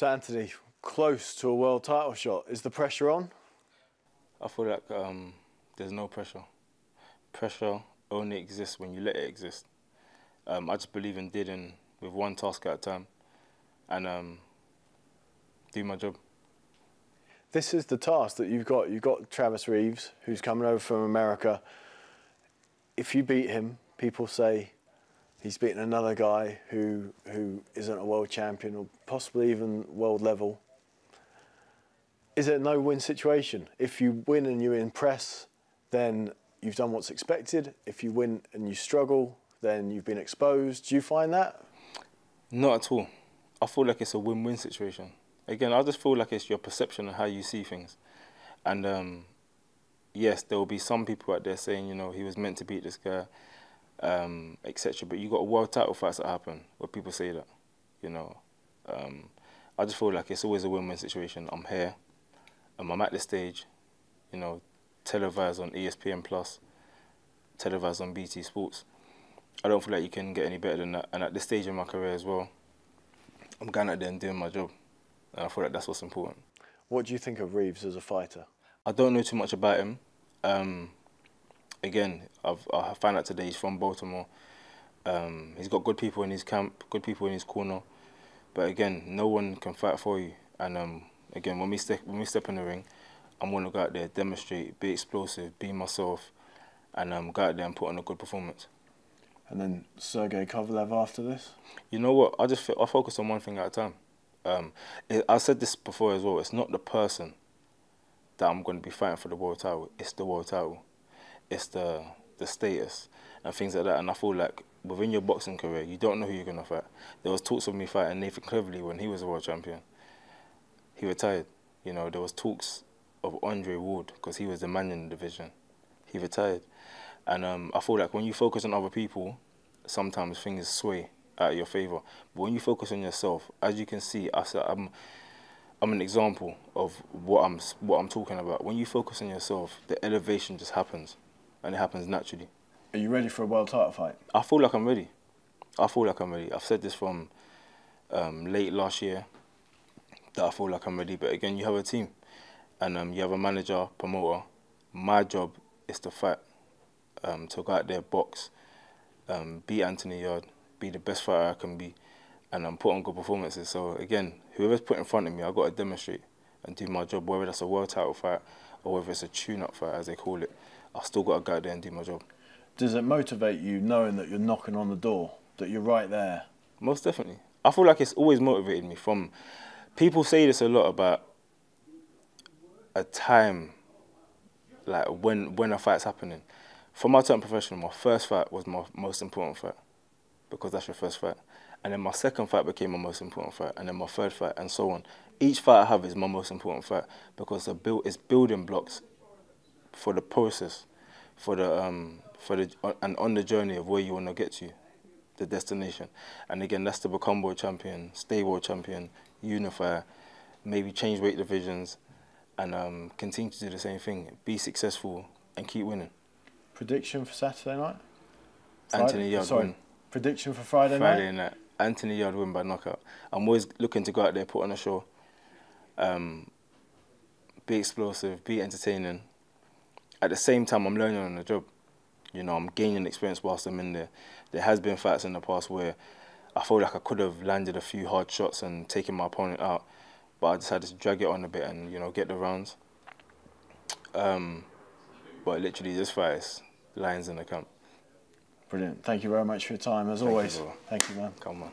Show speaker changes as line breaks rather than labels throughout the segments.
So Anthony, close to a world title shot. Is the pressure on?
I feel like there's no pressure. Pressure only exists when you let it exist. I just believe in dealing with one task at a time and do my job.
This is the task that you've got. You've got Travis Reeves, who's coming over from America. If you beat him, people say he's beaten another guy who isn't a world champion or possibly even world level. Is it a no-win situation? If you win and you impress, then you've done what's expected. If you win and you struggle, then you've been exposed. Do you find that?
Not at all. I feel like it's a win-win situation. Again, I just feel like it's your perception of how you see things. And yes, there will be some people out there saying, you know, he was meant to beat this guy, etc. But you got world title fights that happen where people say that, you know. I just feel like it's always a win-win situation. I'm here, I'm at this stage, you know, televised on ESPN+, televised on BT Sports. I don't feel like you can get any better than that. And at this stage in my career as well, I'm going out there and doing my job. And I feel like that's what's important.
What do you think of Reeves as a fighter?
I don't know too much about him. Again, I found out today he's from Baltimore. He's got good people in his camp, good people in his corner. But again, no one can fight for you. And again, when we step in the ring, I'm going to go out there, demonstrate, be explosive, be myself, and go out there and put on a good performance.
And then Sergey Kovalev after this?
You know what? I focus on one thing at a time. I said this before as well. It's not the person that I'm going to be fighting for the world title. It's the world title. It's the status and things like that. And I feel like within your boxing career, you don't know who you're going to fight. There was talks of me fighting Nathan Cleverly when he was a world champion. He retired. You know, there was talks of Andre Ward because he was the man in the division. He retired. And I feel like when you focus on other people, sometimes things sway out of your favour. But when you focus on yourself, as you can see, I'm an example of what I'm talking about. When you focus on yourself, the elevation just happens, and it happens naturally.
Are you ready for a world title fight?
I feel like I'm ready. I feel like I'm ready. I've said this from late last year that I feel like I'm ready. But again, you have a team, and you have a manager, promoter. My job is to fight, to go out there, box, beat Anthony Yarde, be the best fighter I can be, and put on good performances. So again, whoever's put in front of me, I've got to demonstrate and do my job, whether that's a world title fight or whether it's a tune-up fight, as they call it. I've still got to go out there and do my job.
Does it motivate you knowing that you're knocking on the door, that you're right there?
Most definitely. I feel like it's always motivated me. From people say this a lot about a time, like when a fight's happening. From my turn professional, my first fight was my most important fight, because that's your first fight. And then my second fight became my most important fight, and then my third fight, and so on. Each fight I have is my most important fight, because it's building blocks for the process, and on the journey of where you want to get to, the destination. And again, that's to become world champion, stay world champion, unify, maybe change weight divisions, and continue to do the same thing, be successful, and keep winning.
Prediction for Saturday night?
Anthony Yarde win.
Prediction for Friday night?
Friday night. Anthony Yarde win by knockout. I'm always looking to go out there, put on a show, be explosive, be entertaining. At the same time, I'm learning on the job. You know, I'm gaining experience whilst I'm in there. There has been fights in the past where I feel like I could have landed a few hard shots and taken my opponent out, but I decided to drag it on a bit and, you know, get the rounds. But literally, this fight is lions in the camp.
Brilliant. Thank you very much for your time, as always. Thank you, man.
Come on.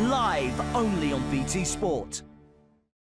Live only on BT Sport.